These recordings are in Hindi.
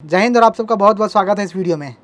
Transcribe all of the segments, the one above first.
जय हिंद और आप सबका बहुत बहुत स्वागत है इस वीडियो में।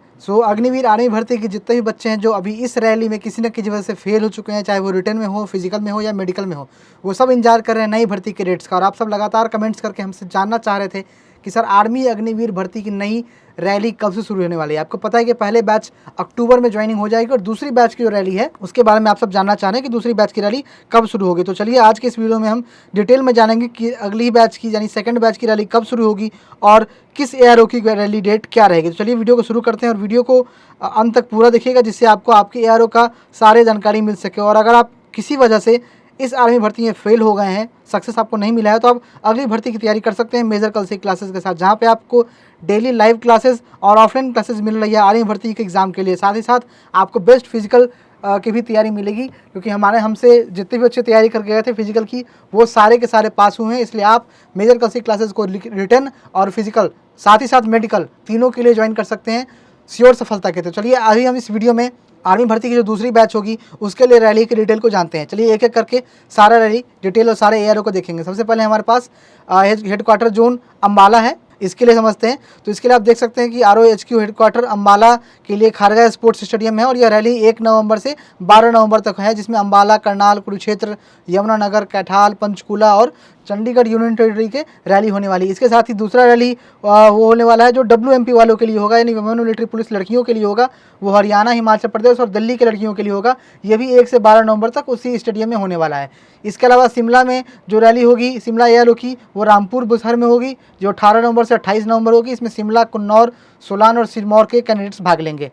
अग्निवीर आर्मी भर्ती के जितने भी बच्चे हैं जो अभी इस रैली में किसी न किसी वजह से फेल हो चुके हैं, चाहे वो रिटर्न में हो, फिजिकल में हो या मेडिकल में हो, वो सब इंतजार कर रहे हैं नई भर्ती के डेट्स का। और आप सब लगातार कमेंट्स करके हमसे जानना चाह रहे थे कि सर आर्मी अग्निवीर भर्ती की नई रैली कब से शुरू होने वाली है। आपको पता है कि पहले बैच अक्टूबर में ज्वाइनिंग हो जाएगी और दूसरी बैच की जो रैली है उसके बारे में आप सब जानना चाह रहे हैं कि दूसरी बैच की रैली कब शुरू होगी। तो चलिए आज के इस वीडियो में हम डिटेल में जानेंगे कि अगली बैच की यानी सेकंड बैच की रैली कब शुरू होगी और किस एआरओ की रैली डेट क्या रहेगी। तो चलिए वीडियो को शुरू करते हैं और वीडियो को अंत तक पूरा देखिएगा जिससे आपको आपके एआरओ का सारे जानकारी मिल सके। और अगर आप किसी वजह से इस आर्मी भर्ती में फेल हो गए हैं, सक्सेस आपको नहीं मिला है, तो आप अगली भर्ती की तैयारी कर सकते हैं मेजर कल से क्लासेस के साथ, जहाँ पे आपको डेली लाइव क्लासेस और ऑफलाइन क्लासेस मिल रही है आर्मी भर्ती के एग्ज़ाम के लिए। साथ ही साथ आपको बेस्ट फिजिकल की भी तैयारी मिलेगी, क्योंकि हमसे जितने भी बच्चे तैयारी करके गए थे फिजिकल की वो सारे के सारे पास हुए हैं। इसलिए आप मेजर कल से क्लासेस को रिटर्न और फिजिकल साथ ही साथ मेडिकल तीनों के लिए ज्वाइन कर सकते हैं श्योर सफलता के। तो चलिए अभी हम इस वीडियो में आर्मी भर्ती की जो दूसरी बैच होगी उसके लिए रैली की डिटेल को जानते हैं। चलिए एक एक करके सारा रैली डिटेल और सारे एआरओ को देखेंगे। सबसे पहले हमारे पास हेडक्वार्टर जोन अम्बाला है, इसके लिए समझते हैं। तो इसके लिए आप देख सकते हैं कि ROHQ हेडक्वार्टर अम्बाला के लिए खारगा स्पोर्ट्स स्टेडियम है और यह रैली 1 नवंबर से 12 नवंबर तक है, जिसमें अम्बाला, करनाल, कुरुक्षेत्र, यमुनानगर, कैथाल, पंचकूला और चंडीगढ़ यूनियन टेरिटरी के रैली होने वाली है। इसके साथ ही दूसरा रैली वो होने वाला है जो WMP वालों के लिए होगा, यानी वुमेन मिलिट्री पुलिस लड़कियों के लिए होगा। वो हरियाणा, हिमाचल प्रदेश और दिल्ली के लड़कियों के लिए होगा। ये भी 1 से 12 नवंबर तक उसी स्टेडियम में होने वाला है। इसके अलावा शिमला में जो रैली होगी शिमला एआरओ की, वो रामपुर बुसहर में होगी, जो 18 नवंबर से 28 नवंबर होगी। इसमें शिमला, कुन्नौर, सोलान और सिरमौर के कैंडिडेट्स भाग लेंगे।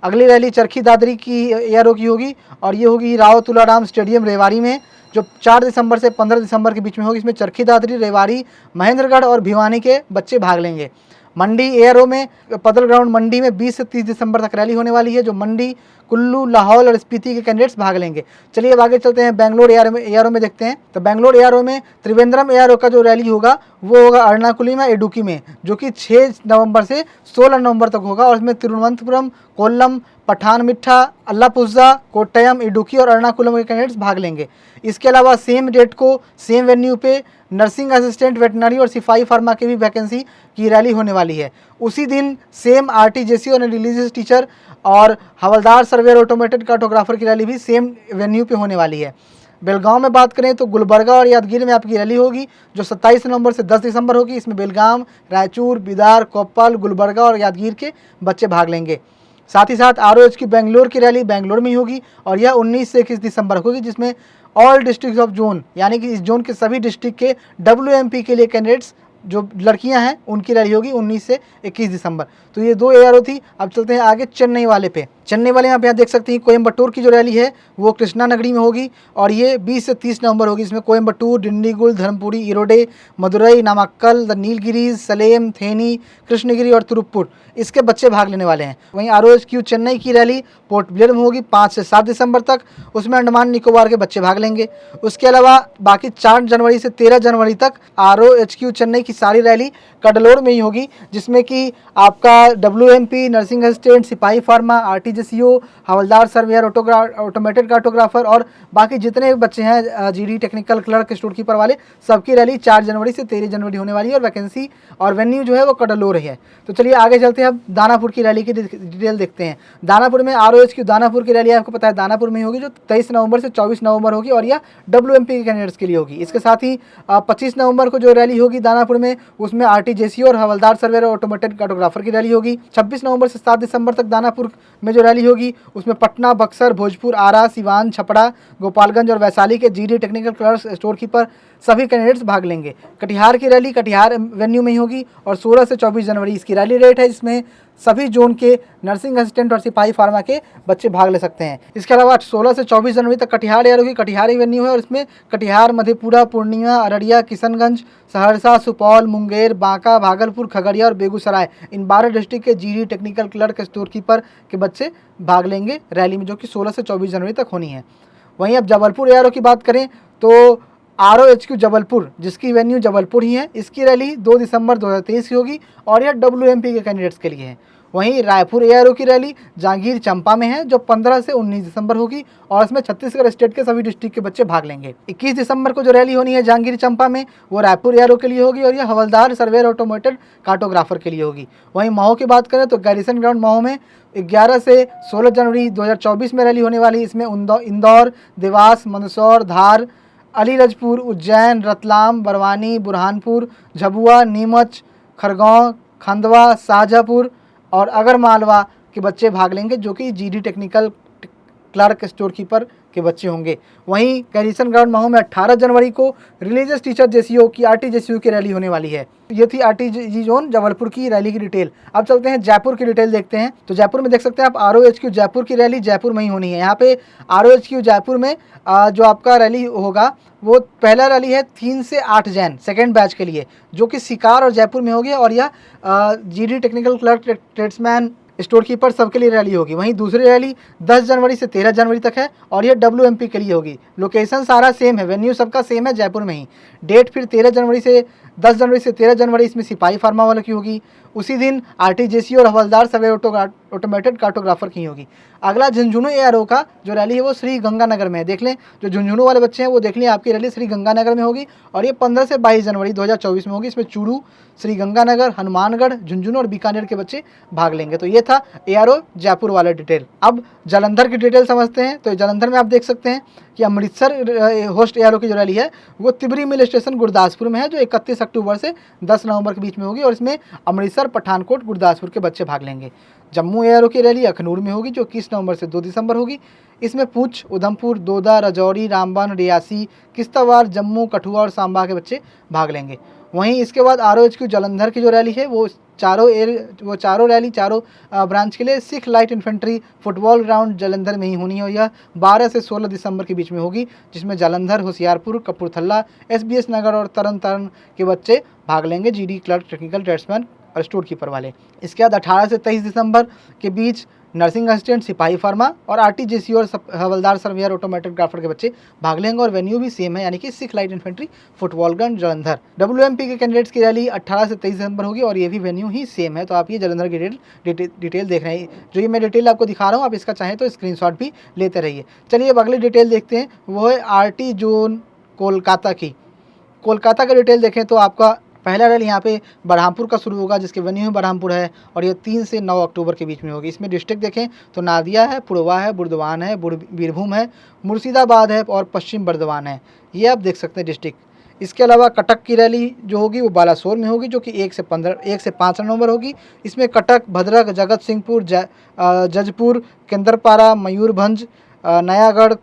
अगली रैली चरखी दादरी की एआरओ की होगी और ये होगी राव तुलाराम स्टेडियम रेवाड़ी में, जो 4 दिसंबर से 15 दिसंबर के बीच में होगी। इसमें चरखी दादरी, रेवाड़ी, महेंद्रगढ़ और भिवानी के बच्चे भाग लेंगे। मंडी एआरओ में पदल ग्राउंड मंडी में 20 से 30 दिसंबर तक रैली होने वाली है, जो मंडी, कुल्लू, लाहौल और स्पीति के कैंडिडेट्स भाग लेंगे। चलिए अब आगे चलते हैं बेंगलोर एआरओ में देखते हैं। तो बेंगलोर एआरओ में त्रिवेंद्रम एआरओ का जो रैली होगा वो होगा अर्नाकुलम या इडुक्की में, जो कि 6 नवंबर से 16 नवंबर तक होगा। और इसमें तिरुवनंतपुरम, कोल्लम, पठानमिट्ठा, अल्लापुझा, कोट्टयम, इडुक्की और अर्नाकुलम के कैंडिडेट्स भाग लेंगे। इसके अलावा सेम डेट को सेम वेन्यू पे नर्सिंग असिस्टेंट, वेटनरी और सिपाही फार्मा की भी वैकेंसी की रैली होने वाली है। उसी दिन सेम RTJC और रिलीजियस टीचर और हवलदार सर्वेयर ऑटोमेटेड कार्टोग्राफर की रैली भी सेम वेन्यू पे होने वाली है। बेलगांव में बात करें तो गुलबर्गा और यादगीर में आपकी रैली होगी, जो 27 नवंबर से 10 दिसंबर होगी। इसमें बेलगाम, रायचूर, बिदार, कोप्पल, गुलबर्गा और यादगीर के बच्चे भाग लेंगे। साथ ही साथ ROH की बेंगलोर की रैली बेंगलोर में ही होगी और यह 19 से 21 दिसंबर होगी, जिसमें ऑल डिस्ट्रिक्ट ऑफ जोन यानी कि इस जोन के सभी डिस्ट्रिक्ट के WMP के लिए कैंडिडेट्स जो लड़कियां हैं उनकी रैली होगी 19 से 21 दिसंबर। तो ये 2 एआरओ थी। अब चलते हैं आगे चेन्नई वाले पे। चेन्नई वाले आप यहाँ देख सकते हैं कोयम्बटूर की जो रैली है वो कृष्णा नगरी में होगी और ये 20 से 30 नवंबर होगी। इसमें कोयम्बटूर, डिंडीगुल, धर्मपुरी, इरोडे, मदुरई, नामाक्कल, द नीलगिरीज, सलेम, थेनी, कृष्णगिरी और तिरुप्पुर इसके बच्चे भाग लेने वाले हैं। वहीं ROHQ चेन्नई की रैली पोर्ट ब्लेयर में होगी 5 से 7 दिसंबर तक, उसमें अंडमान निकोबार के बच्चे भाग लेंगे। उसके अलावा बाकी 4 जनवरी से 13 जनवरी तक ROHQ चेन्नई की सारी रैली कडलोर में ही होगी, जिसमें कि आपका WMP, नर्सिंग असिस्टेंट, सिपाही फार्मा, RTJCO, हवलदार सर्वेयर, ऑटोमेटेड कार्टोग्राफर और बाकी जितने बच्चे हैं GD, technical clerk, store keeper वाले, सबकी रैली 4 जनवरी से 13 जनवरी होने वाली है और वैकेंसी और वेन्यू जो है वो कडलोर है। तो चलिए आगे चलते हैं, अब दानापुर की रैली की डिटेल देखते हैं। दानापुर में ROHQ दानापुर की रैली आपको पता है दानापुर में होगी, जो 23 नवंबर से 24 नवंबर होगी और यह WMP के कैंडिडेट्स के लिए होगी। इसके साथ ही 25 नवंबर को जो रैली होगी दानापुर में, उसमें RTJCO और हवलदार सर्वेयर और ऑटोमेटेड कार्टोग्राफर की रैली होगी। 26 नवंबर से 7 दिसंबर तक दानापुर में जो रैली होगी उसमें पटना, बक्सर, भोजपुर, आरा, सिवान, छपरा, गोपालगंज और वैशाली के GD, technical clerk, store keeper सभी कैंडिडेट्स भाग लेंगे। कटिहार की रैली कटिहार वेन्यू में ही होगी और 16 से 24 जनवरी इसकी रैली डेट है, जिसमें सभी जोन के नर्सिंग असिस्टेंट और सिपाही फार्मा के बच्चे भाग ले सकते हैं। इसके अलावा 16 से 24 जनवरी तक कटिहार एआरओ की कटिहार वेन्यू है और इसमें कटिहार, मधेपुरा, पूर्णिया, अररिया, किशनगंज, सहरसा, सुपौल, मुंगेर, बांका, भागलपुर, खगड़िया और बेगूसराय इन 12 डिस्ट्रिक्ट के GD, technical clerk, store keeper के बच्चे भाग लेंगे रैली में, जो कि 16 से 24 जनवरी तक होनी है। वहीं अब जबलपुर एआरओ की बात करें तो ROHQ जबलपुर, जिसकी वेन्यू जबलपुर ही है, इसकी रैली 2 दिसंबर 2023 की होगी और यह WMP के कैंडिडेट्स के लिए है। वहीं रायपुर एआरओ की रैली जांगीर चंपा में है जो 15 से 19 दिसंबर होगी और इसमें छत्तीसगढ़ स्टेट के सभी डिस्ट्रिक्ट के बच्चे भाग लेंगे। 21 दिसंबर को जो रैली होनी है जांगीर चंपा में वो रायपुर एआरओ के लिए होगी और यह हवलदार सर्वेयर ऑटोमेटेड कार्टोग्राफर के लिए होगी। वहीं मऊ की बात करें तो गैरिसन ग्राउंड मऊ में 11 से 16 जनवरी 2024 में रैली होने वाली। इसमें इंदौर, देवास, मंदसौर, धार, अलीराजपुर, उज्जैन, रतलाम, बरवानी, बुरहानपुर, झाबुआ, नीमच, खरगोन, खंडवा, शाहजहाँपुर और अगरमालवा के बच्चे भाग लेंगे जो कि GD technical clerk store keeper के बच्चे होंगे। वहीं कैरिसन ग्राउंड मऊ में 18 जनवरी को रिलीजियस टीचर जेसीओ की आरटीजेसीओ की रैली होने वाली है। ये थी आरटीजी जोन जबलपुर की रैली की डिटेल। अब चलते हैं जयपुर की डिटेल देखते हैं। तो जयपुर में देख सकते हैं आप आरओएचक्यू जयपुर की रैली जयपुर में ही होनी है। यहाँ पे आरओएचक्यू जयपुर में जो आपका रैली होगा वो पहला रैली है 3 से 8 जैन सेकेंड बैच के लिए जो कि सिकार और जयपुर में होगी और यह GD technical clerk tradesman store keeper सबके लिए रैली होगी। वहीं दूसरी रैली 10 जनवरी से 13 जनवरी तक है और ये डब्ल्यूएमपी के लिए होगी। लोकेशन सारा सेम है, वेन्यू सबका सेम है जयपुर में ही। डेट फिर 10 जनवरी से 13 जनवरी इसमें सिपाही फार्मा वालों की होगी। उसी दिन आरटीजेसी और हवलदार सर्वे ऑटोमेटेड कार्टोग्राफर की होगी। अगला झुंझुनू एआरओ का जो रैली है वो श्री गंगानगर में है। देख लें जो झुंझुनू वाले बच्चे हैं वो देख लें आपकी रैली श्री गंगानगर में होगी और ये 15 से 22 जनवरी 2024 में होगी। इसमें चूरू, श्री गंगानगर, हनुमानगढ़, झुंझुनू और बीकानेर के बच्चे भाग लेंगे। तो ये था एआरओ जयपुर वाला डिटेल। अब जालंधर की डिटेल समझते हैं। तो जालंधर में आप देख सकते हैं कि अमृतसर होस्ट एआरओ की जो रैली है वो तिबरी मिल स्टेशन गुरदासपुर में है जो 31 अक्टूबर से 10 नवंबर के बीच में होगी और इसमें अमृतसर, पठानकोट, गुरदासपुर के बच्चे भाग लेंगे। जम्मू एआरओ की रैली अखनूर में होगी जो 21 नवंबर से 2 दिसंबर होगी। इसमें पुंछ, उधमपुर, दोदा, राजौरी, रामबन, रियासी, किश्तवाड़, जम्मू, कठुआ और सांबा के बच्चे भाग लेंगे। वहीं इसके बाद आरओएचक्यू जालंधर की जो रैली है वो चारों रैली चारों ब्रांच के लिए Sikh light infantry football ground Jalandhar में ही होनी है और यह 12 से 16 दिसंबर के बीच में होगी जिसमें जालंधर, होशियारपुर, कपूरथला, एसबीएस नगर और तरन तारण के बच्चे भाग लेंगे जीडी क्लर्क टेक्निकल ट्रेड्समैन और स्टोर कीपर वाले। इसके बाद 18 से 23 दिसंबर के बीच नर्सिंग असिस्टेंट, सिपाही फार्मा और आरटीजेसी और हवलदार सर्वेयर ऑटोमेटेड ग्राफर के बच्चे भाग लेंगे और वेन्यू भी सेम है यानी कि Sikh light infantry football ground Jalandhar. WMP के कैंडिडेट्स की रैली 18 से 23 दिसंबर होगी और ये भी वेन्यू ही सेम है। तो आप ये जालंधर की डिटेल देख रहे हैं। जो ये मैं डिटेल आपको दिखा रहा हूँ आप इसका चाहें तो स्क्रीनशॉट भी लेते रहिए। चलिए अब अगली डिटेल देखते हैं, वो है आरटी जोन कोलकाता की। कोलकाता का डिटेल देखें तो आपका पहला रैली यहाँ पे बरहामपुर का शुरू होगा जिसके वेन्यू बरहामपुर है और ये 3 से 9 अक्टूबर के बीच में होगी। इसमें डिस्ट्रिक्ट देखें तो नादिया है, पुरवा है, बुर्दवान है, बीरभूम है, मुर्शिदाबाद है और पश्चिम बर्दवान है। ये आप देख सकते हैं डिस्ट्रिक्ट। इसके अलावा कटक की रैली जो होगी वो बालासोर में होगी जो कि 1 से 5 नवंबर होगी। इसमें कटक, भद्रक, जगत सिंहपुर, जजपुर, केंद्रपारा, मयूरभंज, नयागढ़,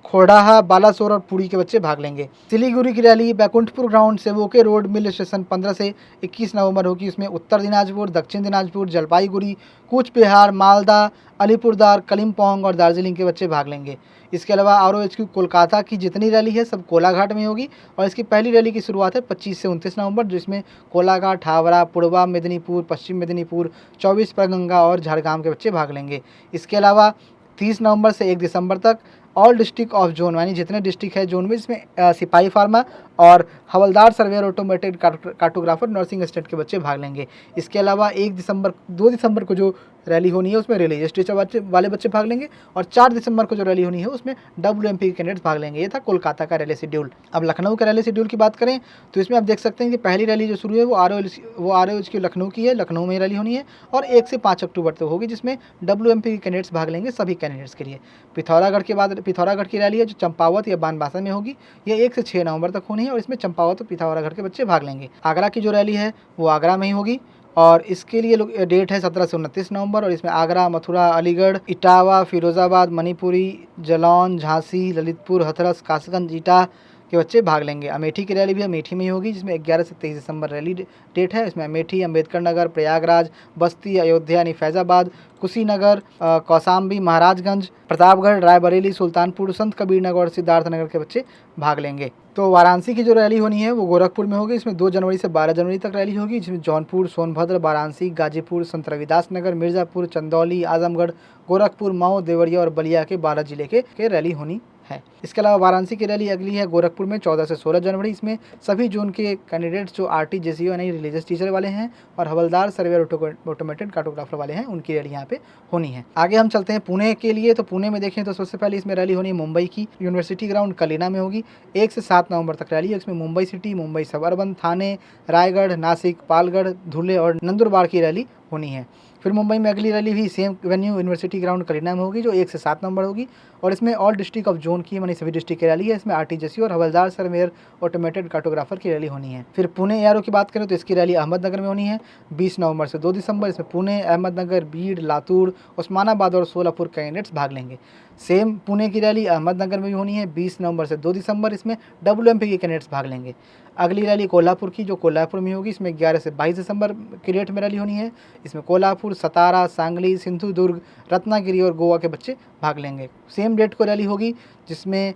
खोड़ाहा, बालासोर और पुरी के बच्चे भाग लेंगे। सिलीगुड़ी की रैली बैकुंठपुर ग्राउंड से वोके रोड मिल स्टेशन 15 से 21 नवंबर होगी। इसमें उत्तर दिनाजपुर, दक्षिण दिनाजपुर, जलपाईगुड़ी, कूच बिहार, मालदा, अलीपुरदार, कलिम्पोंग और दार्जिलिंग के बच्चे भाग लेंगे। इसके अलावा आरओएचक्यू कोलकाता की जितनी रैली है सब कोलाघाट में होगी और इसकी पहली रैली की शुरुआत है 25 से 29 नवंबर जिसमें कोलाघाट, हावड़ा, पूर्वा मेदिनीपुर, पश्चिम मेदिनीपुर, 24 परगंगा और झारग्राम के बच्चे भाग लेंगे। इसके अलावा 30 नवंबर से 1 दिसंबर तक ऑल डिस्ट्रिक्ट ऑफ जोन यानी जितने डिस्ट्रिक्ट है जोन में इसमें सिपाही फार्मा और हवलदार surveyor automated cartographer nursing assistant के बच्चे भाग लेंगे। इसके अलावा 2 दिसंबर को जो रैली होनी है उसमें रिलीजियस टीचर वाले बच्चे भाग लेंगे और 4 दिसंबर को जो रैली होनी है उसमें डब्ल्यूएमपी के कैंडिडेट्स भाग लेंगे। ये था कोलकाता का रैली शेड्यूल। अब लखनऊ का रैली शेड्यूल की बात करें तो इसमें आप देख सकते हैं कि पहली रैली जो शुरू है वो आरओएच की लखनऊ की है, लखनऊ में रैली होनी है और 1 से 5 अक्टूबर तक होगी जिसमें डब्ल्यूएमपी के कैंडिडेट्स भाग लेंगे सभी कैंडिडेट्स के लिए। पिथौरागढ़ के बाद पिथौरागढ़ की रैली है जो चंपावत या बानबासा में होगी, ये 1 से 6 नवंबर तक होनी है और इसमें चंपावत और पिथौरागढ़ के बच्चे भाग लेंगे। आगरा की जो रैली है वो आगरा में ही होगी और इसके लिए डेट है 17 से 29 नवंबर और इसमें आगरा, मथुरा, अलीगढ़, इटावा, फिरोज़ाबाद, मणिपुरी, जालौन, झांसी, ललितपुर, हथरस, कासगंज, ईटा के बच्चे भाग लेंगे। अमेठी की रैली भी अमेठी में ही होगी जिसमें 11 से 23 दिसंबर रैली डेट है। इसमें अमेठी, अम्बेडकर नगर, प्रयागराज, बस्ती, अयोध्या यानी फैज़ाबाद, कुशीनगर, कौसाम्बी, महाराजगंज, प्रतापगढ़, रायबरेली, सुल्तानपुर, संत कबीर नगर और सिद्धार्थनगर के बच्चे भाग लेंगे। तो वाराणसी की जो रैली होनी है वो गोरखपुर में होगी। इसमें 2 जनवरी से 12 जनवरी तक रैली होगी जिसमें जौनपुर, सोनभद्र, वाराणसी, गाजीपुर, संत रविदास नगर, मिर्ज़ापुर, चंदौली, आजमगढ़, गोरखपुर, मऊ, देवरिया और बलिया के 12 जिले के रैली होनी है। इसके अलावा वाराणसी की रैली अगली है गोरखपुर में 14 से 16 जनवरी। इसमें सभी जोन के कैंडिडेट्स जो आरटी जेसीओ यानी रिलीजियस टीचर वाले हैं और हवलदार सर्वेयर ऑटोमेटेड कार्टोग्राफर वाले हैं, उनकी रैली यहाँ पे होनी है। आगे हम चलते हैं पुणे के लिए। तो पुणे में देखें तो सबसे पहले इसमें रैली होनी है मुंबई की यूनिवर्सिटी ग्राउंड कलीना में होगी। 1 से 7 नवंबर तक रैली है। इसमें मुंबई सिटी, मुंबई सबअर्बन, थाने, रायगढ़, नासिक, पालगढ़, धुले और नंदुरबार की रैली होनी है। फिर मुंबई में अगली रैली भी same venue university ground Kalina में होगी, जो 1 से 7 नवंबर होगी और इसमें ऑल डिस्ट्रिक्ट ऑफ जोन की मानी सभी डिस्ट्रिक्ट की रैली है। इसमें आरटीजेसी और हवलदार सर्वेयर ऑटोमेटेड कार्टोग्राफर की रैली होनी है। फिर पुणे एआरओ की बात करें तो इसकी रैली अहमदनगर में होनी है 20 नवंबर से 2 दिसंबर। इसमें पुणे, अहमदनगर, बीड़, लातूर, उस्मानाबाद और सोलापुर कैंडिडेट्स भाग लेंगे। सेम पुणे की रैली अहमदनगर में भी होनी है 20 नवंबर से 2 दिसंबर। इसमें WMP के कैंडिडेट्स भाग लेंगे। अगली रैली कोल्हापुर की, जो कोल्हापुर में होगी, इसमें 11 से 22 दिसंबर की डेट में रैली होनी है। इसमें कोल्हापुर, सतारा, सांगली, सिंधुदुर्ग, रत्नागिरी और गोवा के बच्चे भाग लेंगे। सेम डेट को रैली होगी जिसमें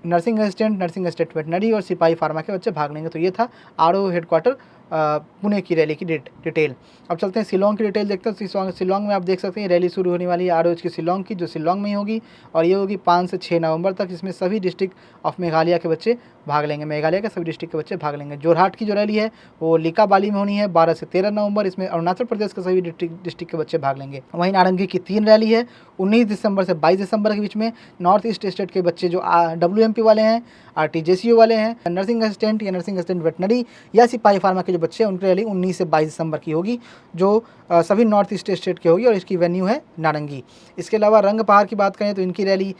नर्सिंग असिस्टेंट वेटनरी और सिपाही फार्मा के बच्चे भाग लेंगे। तो ये था आरओ हेडक्वार्टर पुणे की रैली की डिटेल। अब चलते हैं शिलोंग की डिटेल देखते हैं। शिलोंग में आप देख सकते हैं रैली शुरू होने वाली है आरओएच की शिलोंग की, जो शिलोंग में ही होगी और ये होगी 5 से 6 नवंबर तक। इसमें सभी डिस्ट्रिक्ट ऑफ मेघालय के बच्चे भाग लेंगे, मेघालय के सभी डिस्ट्रिक्ट के बच्चे भाग लेंगे। जोरहाट की जो रैली है वो लिकाबाली में होनी है 12 से 13 नवंबर। इसमें अरुणाचल प्रदेश के सभी डिस्ट्रिक्ट के बच्चे भाग लेंगे। वहीं नारंगी की 3 रैली है 19 दिसंबर से 22 दिसंबर के बीच में। नॉर्थ ईस्ट स्टेट के बच्चे जो WMP वाले हैं, RTJCO वाले हैं, नर्सिंग असिस्टेंट या नर्सिंग असिस्टेंट वेटनरी या सिपाही फार्मा के जो बच्चे हैं उनकी रैली 19 से 22 दिसंबर की होगी, जो सभी नॉर्थ ईस्ट स्टेट की होगी और इसकी वेन्यू है नारंगी। इसके अलावा रंग पहाड़ की बात करें तो इनकी रैली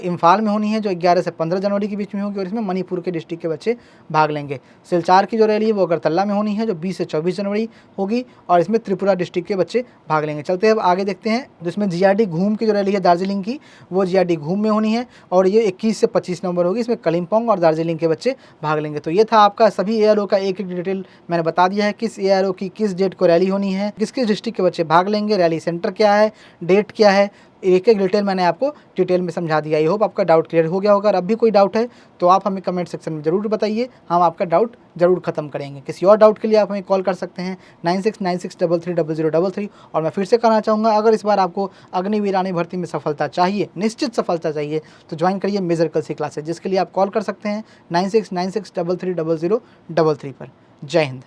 इम्फाल में होनी है, जो 11 से 15 जनवरी के बीच में होगी और इसमें मणिपुर के डिस्ट्रिक्ट के बच्चे भाग लेंगे। सिलचार की जो रैली है वो अगरतला में होनी है, जो 20 से 24 जनवरी होगी और इसमें त्रिपुरा डिस्ट्रिक्ट के बच्चे भाग लेंगे। चलते हैं अब आगे देखते हैं, जिसमें GRD घूम की जो रैली है दार्जिलिंग की, वो GRD घूम में होनी है और ये 21 से 25 नवंबर होगी। इसमें कलिम्पोंग और दार्जिलिंग के बच्चे भाग लेंगे। तो ये था आपका सभी ARO का एक एक डिटेल मैंने बता दिया है, किस ARO की किस डेट को रैली होनी है, किस किस डिस्ट्रिक्ट के बच्चे भाग लेंगे, रैली सेंटर क्या है, डेट क्या है, एक एक डिटेल मैंने आपको डिटेल में समझा दिया। आई होप आपका डाउट क्लियर हो गया होगा। अब भी कोई डाउट है तो आप हमें कमेंट सेक्शन में ज़रूर बताइए, हम आपका डाउट ज़रूर खत्म करेंगे। किसी और डाउट के लिए आप हमें कॉल कर सकते हैं 9696330033। और मैं फिर से कहना चाहूँगा, अगर इस बार आपको अग्निवीर रानी भर्ती में सफलता चाहिए, निश्चित सफलता चाहिए, तो ज्वाइन करिए मेजर कल सी क्लासेज, जिसके लिए आप कॉल कर सकते हैं 9696330033 पर। जय हिंद।